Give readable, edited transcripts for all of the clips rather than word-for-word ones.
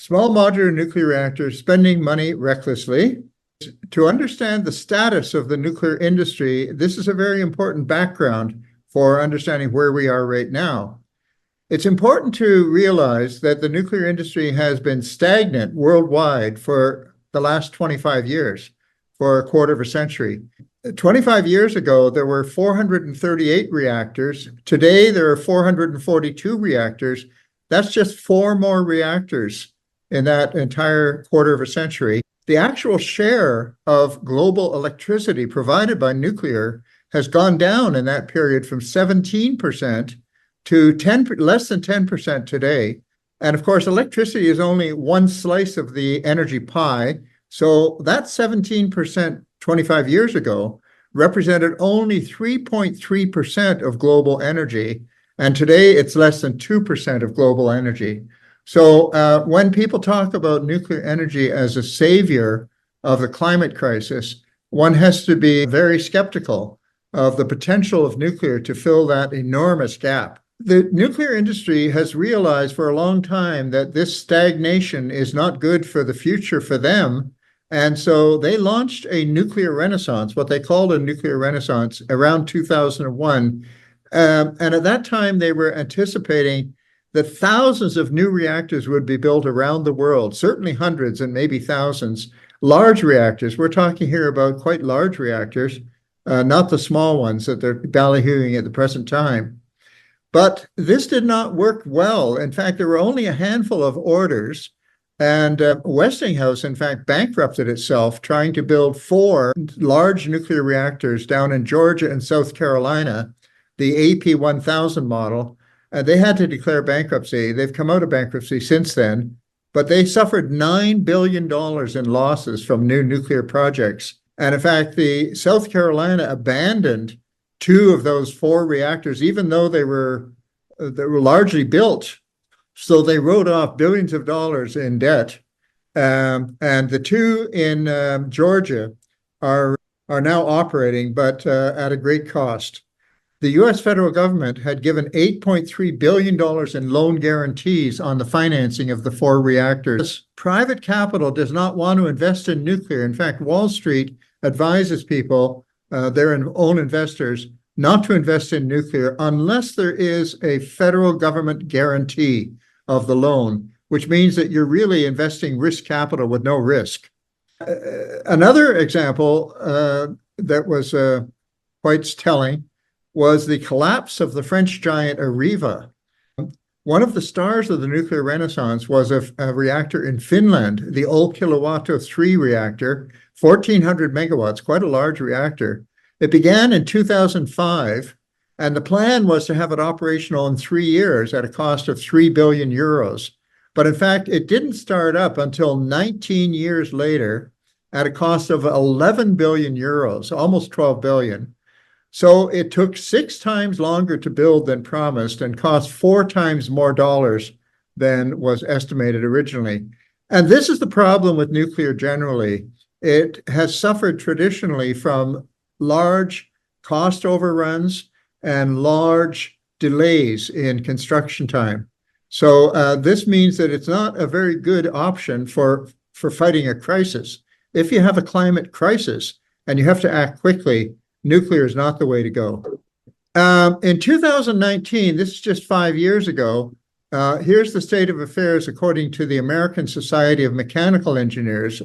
Small modular nuclear reactors spending money recklessly. To understand the status of the nuclear industry, this is a very important background for understanding where we are right now. It's important to realize that the nuclear industry has been stagnant worldwide for the last 25 years, for a quarter of a century. 25 years ago, there were 438 reactors. Today, there are 442 reactors. That's just 4 more reactors in that entire quarter of a century. The actual share of global electricity provided by nuclear has gone down in that period from 17% to less than 10% today. And of course, electricity is only one slice of the energy pie. So that 17% 25 years ago represented only 3.3% of global energy. And today it's less than 2% of global energy. So when people talk about nuclear energy as a savior of the climate crisis, one has to be very skeptical of the potential of nuclear to fill that enormous gap. The nuclear industry has realized for a long time that this stagnation is not good for the future for them. And so they launched a nuclear renaissance, what they called a nuclear renaissance, around 2001. And at that time, they were anticipating that thousands of new reactors would be built around the world, certainly hundreds and maybe thousands. Large reactors, we're talking here about quite large reactors, not the small ones that they're ballyhooing at the present time. But this did not work well. In fact, there were only a handful of orders, and Westinghouse, in fact, bankrupted itself trying to build 4 large nuclear reactors down in Georgia and South Carolina, the AP1000 model. They had to declare bankruptcy. They've come out of bankruptcy since then, but they suffered $9 billion in losses from new nuclear projects. And in fact, the South Carolina abandoned 2 of those 4 reactors, even though they were largely built. So they wrote off billions of dollars in debt. And the 2 in Georgia are now operating, but at a great cost. The U.S. federal government had given $8.3 billion in loan guarantees on the financing of the 4 reactors. Private capital does not want to invest in nuclear. In fact, Wall Street advises people, their own investors, not to invest in nuclear unless there is a federal government guarantee of the loan, which means that you're really investing risk capital with no risk. Another example that was quite telling was the collapse of the French giant Areva. One of the stars of the nuclear renaissance was a reactor in Finland, the Olkiluoto 3 reactor, 1,400 megawatts, quite a large reactor. It began in 2005, and the plan was to have it operational in 3 years at a cost of 3 billion euros. But in fact, it didn't start up until 19 years later at a cost of 11 billion euros, almost 12 billion. So it took 6 times longer to build than promised and cost 4 times more dollars than was estimated originally. And this is the problem with nuclear generally. It has suffered traditionally from large cost overruns and large delays in construction time. So this means that it's not a very good option for fighting a crisis. If you have a climate crisis and you have to act quickly, nuclear is not the way to go. In 2019, this is just 5 years ago, here's the state of affairs according to the American Society of Mechanical Engineers.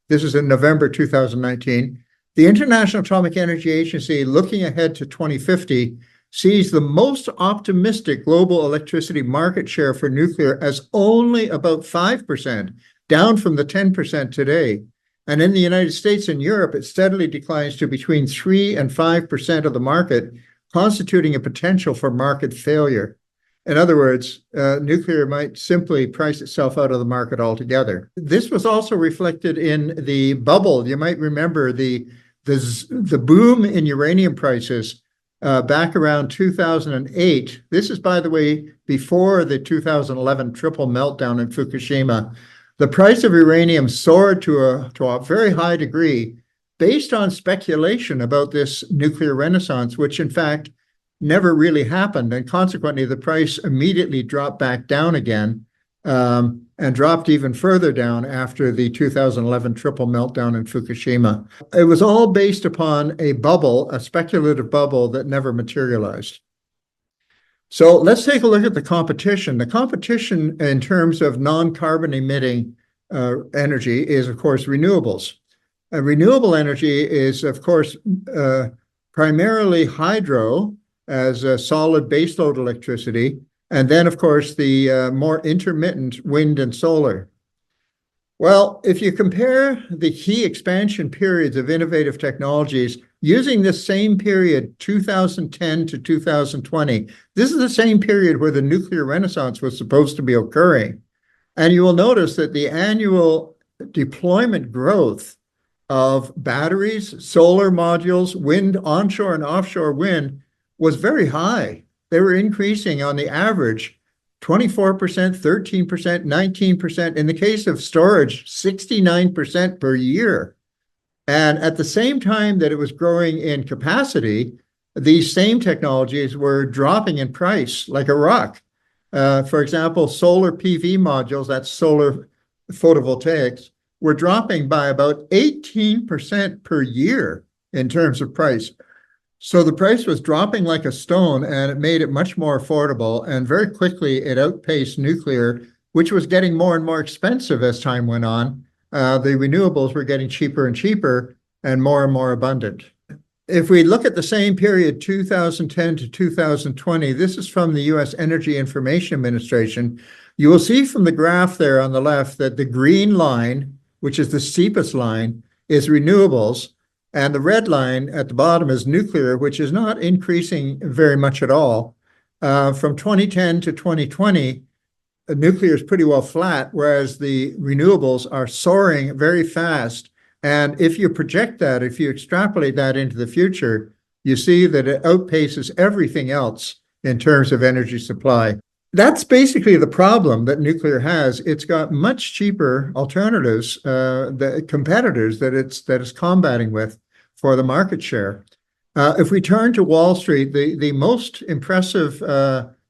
This is in November 2019. The International Atomic Energy Agency, looking ahead to 2050, sees the most optimistic global electricity market share for nuclear as only about 5%, down from the 10% today. And in the United States and Europe, it steadily declines to between 3 and 5% of the market, constituting a potential for market failure. In other words, nuclear might simply price itself out of the market altogether. This was also reflected in the bubble. You might remember the boom in uranium prices back around 2008. This is, by the way, before the 2011 triple meltdown in Fukushima. The price of uranium soared to a very high degree based on speculation about this nuclear renaissance, which in fact never really happened. And consequently, the price immediately dropped back down again and dropped even further down after the 2011 triple meltdown in Fukushima. It was all based upon a bubble, a speculative bubble that never materialized. So let's take a look at the competition. The competition in terms of non-carbon emitting energy is, of course, renewables. Renewable energy is, of course, primarily hydro as a solid baseload electricity, and then, of course, the more intermittent wind and solar. Well, if you compare the key expansion periods of innovative technologies using this same period, 2010 to 2020, this is the same period where the nuclear renaissance was supposed to be occurring. And you will notice that the annual deployment growth of batteries, solar modules, wind, onshore and offshore wind was very high. They were increasing on the average 24%, 13%, 19%. In the case of storage, 69% per year. And at the same time that it was growing in capacity, these same technologies were dropping in price like a rock. For example, solar PV modules, that's solar photovoltaics, were dropping by about 18% per year in terms of price. So the price was dropping like a stone, and it made it much more affordable. And very quickly, it outpaced nuclear, which was getting more and more expensive as time went on. The renewables were getting cheaper and cheaper and more abundant. If we look at the same period, 2010 to 2020, this is from the U.S. Energy Information Administration. You will see from the graph there on the left that the green line, which is the steepest line, is renewables. And the red line at the bottom is nuclear, which is not increasing very much at all. From 2010 to 2020, nuclear is pretty well flat, whereas the renewables are soaring very fast. And if you project that, if you extrapolate that into the future, you see that it outpaces everything else in terms of energy supply. That's basically the problem that nuclear has. It's got much cheaper alternatives, the competitors that it's combating with for the market share. If we turn to Wall Street, the most impressive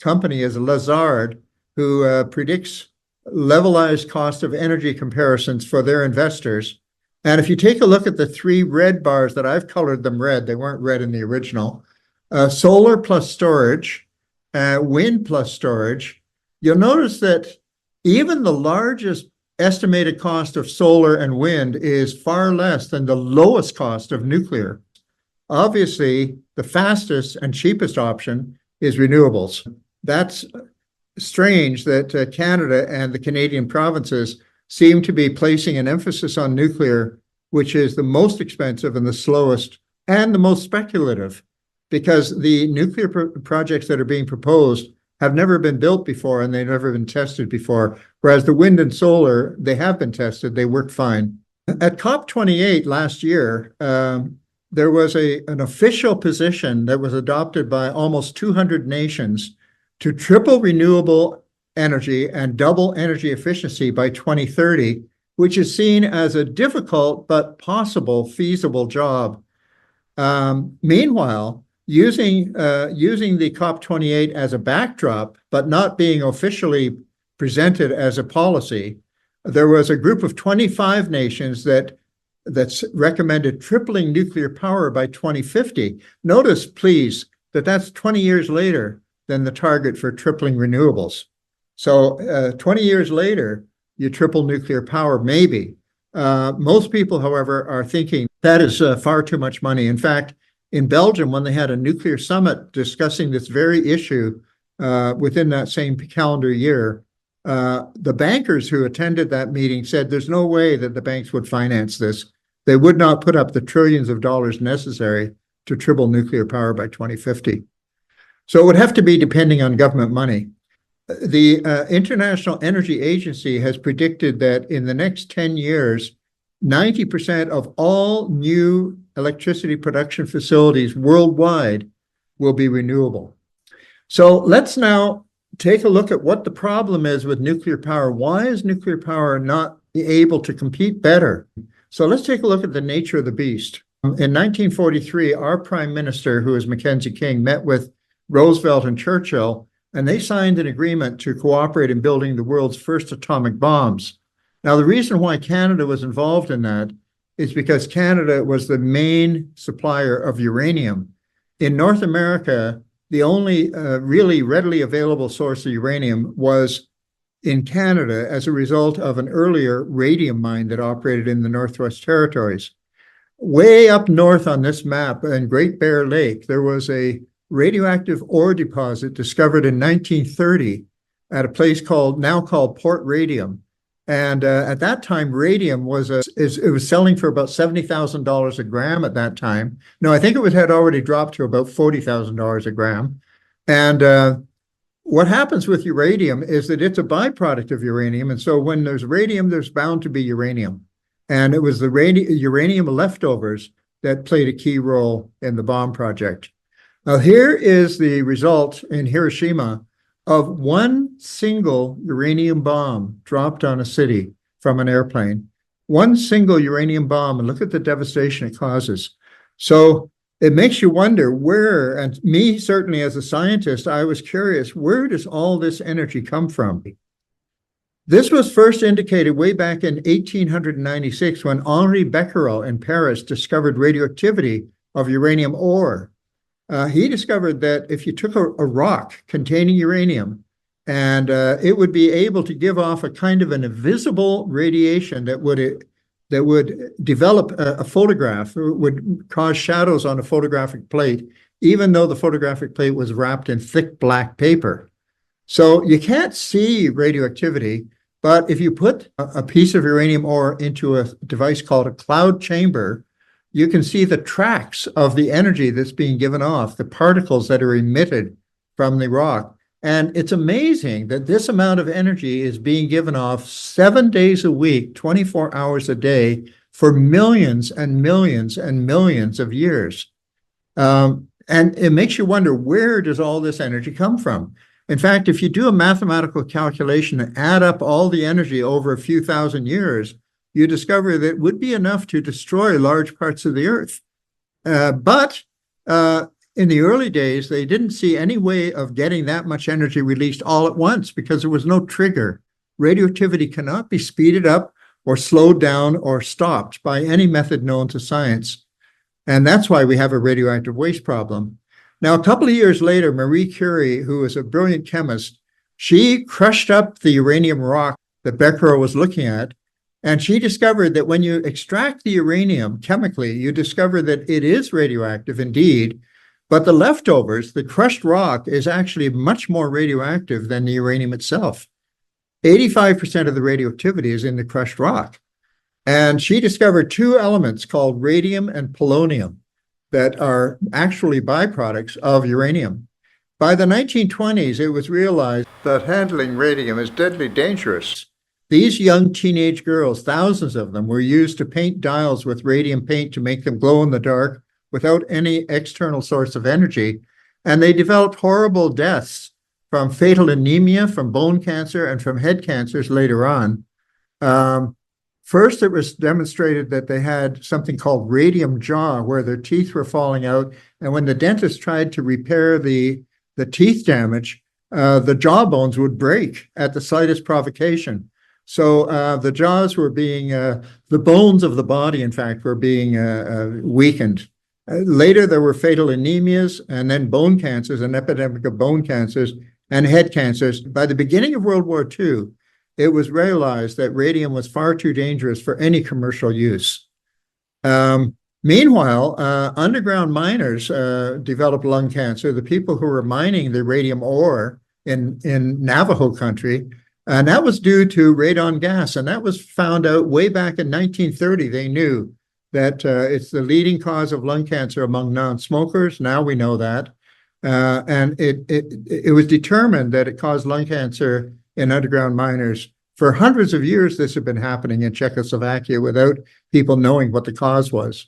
company is Lazard, who predicts levelized cost of energy comparisons for their investors. And if you take a look at the three red bars that I've colored them red, they weren't red in the original, solar plus storage, wind plus storage, you'll notice that even the largest estimated cost of solar and wind is far less than the lowest cost of nuclear. Obviously, the fastest and cheapest option is renewables. That's strange that Canada and the Canadian provinces seem to be placing an emphasis on nuclear, which is the most expensive and the slowest and the most speculative, because the nuclear projects that are being proposed have never been built before and they've never been tested before, whereas the wind and solar, they have been tested, they work fine. At COP28 last year, there was an official position that was adopted by almost 200 nations to triple renewable energy and double energy efficiency by 2030, which is seen as a difficult but possible feasible job. Meanwhile, using the COP28 as a backdrop, but not being officially presented as a policy, there was a group of 25 nations that's recommended tripling nuclear power by 2050. Notice, please, that that's 20 years later than the target for tripling renewables. So 20 years later, you triple nuclear power, maybe. Most people, however, are thinking that is far too much money. In fact, in Belgium, when they had a nuclear summit discussing this very issue within that same calendar year, the bankers who attended that meeting said there's no way that the banks would finance this. They would not put up the trillions of dollars necessary to triple nuclear power by 2050. So it would have to be depending on government money. The International Energy Agency has predicted that in the next 10 years, 90% of all new electricity production facilities worldwide will be renewable. So let's now take a look at what the problem is with nuclear power. Why is nuclear power not able to compete better? So let's take a look at the nature of the beast. In 1943, our prime minister, who is Mackenzie King, met with Roosevelt and Churchill and they signed an agreement to cooperate in building the world's first atomic bombs. Now, the reason why Canada was involved in that is because Canada was the main supplier of uranium. In North America, the only really readily available source of uranium was in Canada as a result of an earlier radium mine that operated in the Northwest Territories. Way up north on this map in Great Bear Lake, there was a radioactive ore deposit discovered in 1930 at a place now called Port Radium. And at that time, radium was selling for about $70,000 a gram at that time. No, I think had already dropped to about $40,000 a gram. And what happens with uranium is that it's a byproduct of uranium. And so when there's radium, there's bound to be uranium. And it was the uranium leftovers that played a key role in the bomb project. Now, here is the result in Hiroshima of one single uranium bomb dropped on a city from an airplane. One single uranium bomb, and look at the devastation it causes. So it makes you wonder where, and me certainly as a scientist, I was curious, where does all this energy come from? This was first indicated way back in 1896 when Henri Becquerel in Paris discovered radioactivity of uranium ore. He discovered that if you took a rock containing uranium and it would be able to give off a kind of an invisible radiation that would develop a photograph, would cause shadows on a photographic plate, even though the photographic plate was wrapped in thick black paper. So you can't see radioactivity, but if you put a piece of uranium ore into a device called a cloud chamber, you can see the tracks of the energy that's being given off, the particles that are emitted from the rock. And it's amazing that this amount of energy is being given off 7 days a week, 24 hours a day, for millions and millions and millions of years. And it makes you wonder, where does all this energy come from? In fact, if you do a mathematical calculation and add up all the energy over a few thousand years, you discover that it would be enough to destroy large parts of the Earth. But in the early days, they didn't see any way of getting that much energy released all at once because there was no trigger. Radioactivity cannot be speeded up or slowed down or stopped by any method known to science. And that's why we have a radioactive waste problem. Now, a couple of years later, Marie Curie, who was a brilliant chemist, she crushed up the uranium rock that Becquerel was looking at. And she discovered that when you extract the uranium chemically, you discover that it is radioactive indeed, but the leftovers, the crushed rock, is actually much more radioactive than the uranium itself. 85% of the radioactivity is in the crushed rock. And she discovered two elements called radium and polonium that are actually byproducts of uranium. By the 1920s, it was realized that handling radium is deadly dangerous. These young teenage girls, thousands of them, were used to paint dials with radium paint to make them glow in the dark without any external source of energy. And they developed horrible deaths from fatal anemia, from bone cancer, and from head cancers later on. First, it was demonstrated that they had something called radium jaw, where their teeth were falling out. And when the dentist tried to repair the teeth damage, the jaw bones would break at the slightest provocation. So the jaws were being, the bones of the body, in fact, were being weakened. Later, there were fatal anemias and then bone cancers, an epidemic of bone cancers and head cancers. By the beginning of World War II, it was realized that radium was far too dangerous for any commercial use. Meanwhile, underground miners developed lung cancer. The people who were mining the radium ore in Navajo country, and that was due to radon gas. And that was found out way back in 1930. They knew that it's the leading cause of lung cancer among non-smokers. Now we know that. And it was determined that it caused lung cancer in underground miners. For hundreds of years, this had been happening in Czechoslovakia without people knowing what the cause was.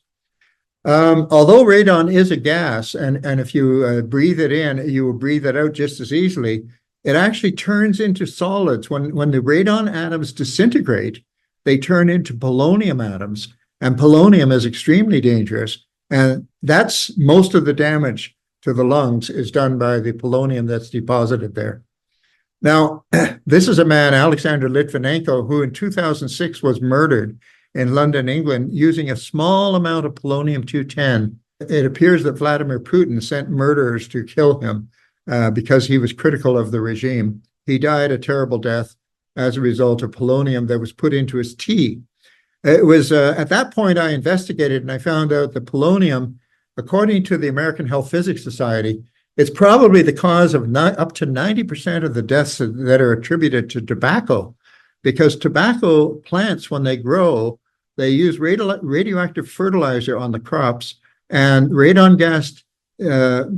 Although radon is a gas, and if you breathe it in, you will breathe it out just as easily, it actually turns into solids. When the radon atoms disintegrate, they turn into polonium atoms, and polonium is extremely dangerous. And that's most of the damage to the lungs is done by the polonium that's deposited there. Now, this is a man, Alexander Litvinenko, who in 2006 was murdered in London, England, using a small amount of polonium-210. It appears that Vladimir Putin sent murderers to kill him because he was critical of the regime. He died a terrible death as a result of polonium that was put into his tea. It was at that point I investigated and I found out that polonium, according to the American Health Physics Society, it's probably the cause of up to 90% of the deaths that are attributed to tobacco, because tobacco plants, when they grow, they use radioactive fertilizer on the crops, and radon gas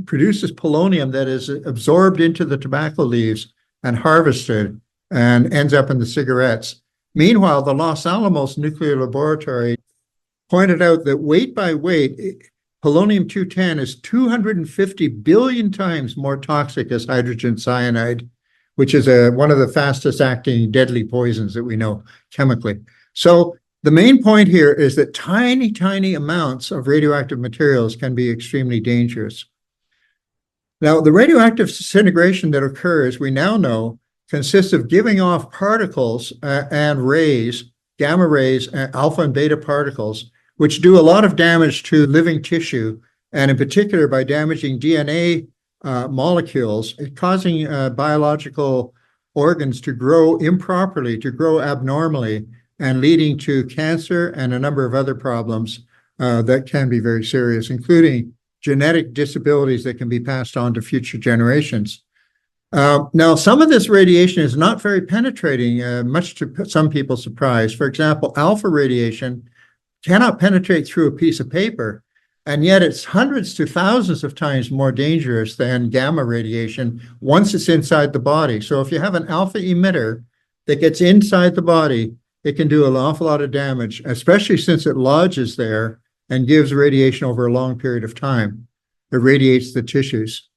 produces polonium that is absorbed into the tobacco leaves and harvested and ends up in the cigarettes. Meanwhile, the Los Alamos Nuclear Laboratory pointed out that weight by weight, polonium-210 is 250 billion times more toxic as hydrogen cyanide, which is one of the fastest acting deadly poisons that we know chemically. So the main point here is that tiny, tiny amounts of radioactive materials can be extremely dangerous. Now, the radioactive disintegration that occurs, we now know, consists of giving off particles and rays, gamma rays, alpha and beta particles, which do a lot of damage to living tissue, and in particular by damaging DNA molecules, causing biological organs to grow improperly, to grow abnormally, and leading to cancer and a number of other problems that can be very serious, including genetic disabilities that can be passed on to future generations. Now, some of this radiation is not very penetrating, much to some people's surprise. For example, alpha radiation cannot penetrate through a piece of paper, and yet it's hundreds to thousands of times more dangerous than gamma radiation once it's inside the body. So if you have an alpha emitter that gets inside the body, it can do an awful lot of damage, especially since it lodges there and gives radiation over a long period of time. It radiates the tissues.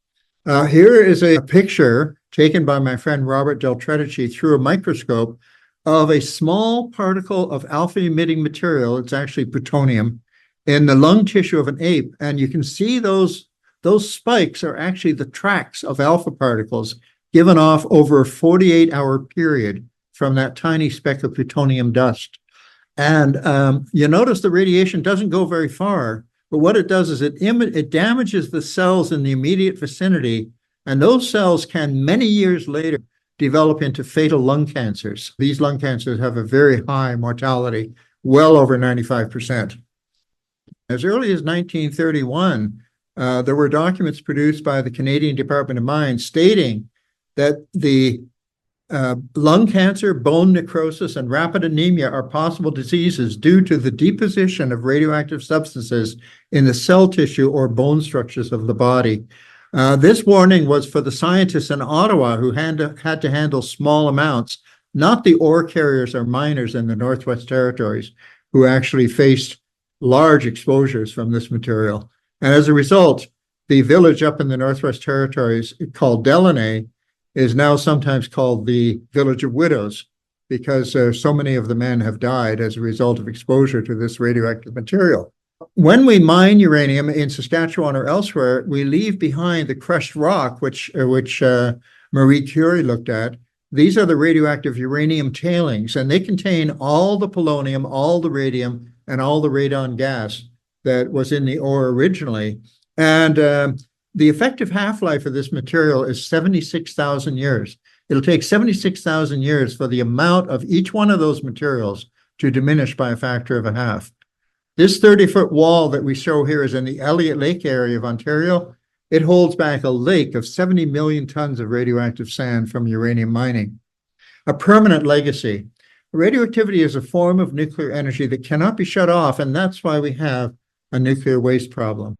Here is a picture taken by my friend Robert Del Tredici through a microscope of a small particle of alpha-emitting material. It's actually plutonium in the lung tissue of an ape, and you can see those spikes are actually the tracks of alpha particles given off over a 48-hour period from that tiny speck of plutonium dust. And you notice the radiation doesn't go very far, but what it does is it damages the cells in the immediate vicinity, and those cells can many years later develop into fatal lung cancers. These lung cancers have a very high mortality, well over 95%. As early as 1931, there were documents produced by the Canadian Department of Mines stating that the lung cancer, bone necrosis, and rapid anemia are possible diseases due to the deposition of radioactive substances in the cell tissue or bone structures of the body. This warning was for the scientists in Ottawa who had to handle small amounts, not the ore carriers or miners in the Northwest Territories who actually faced large exposures from this material. And as a result, the village up in the Northwest Territories called Delaney is now sometimes called the Village of Widows, because so many of the men have died as a result of exposure to this radioactive material. When we mine uranium in Saskatchewan or elsewhere, we leave behind the crushed rock, which Marie Curie looked at. These are the radioactive uranium tailings, and they contain all the polonium, all the radium, and all the radon gas that was in the ore originally. And the effective half-life of this material is 76,000 years. It'll take 76,000 years for the amount of each one of those materials to diminish by a factor of a half. This 30-foot wall that we show here is in the Elliott Lake area of Ontario. It holds back a lake of 70 million tons of radioactive sand from uranium mining. A permanent legacy. Radioactivity is a form of nuclear energy that cannot be shut off, and that's why we have a nuclear waste problem.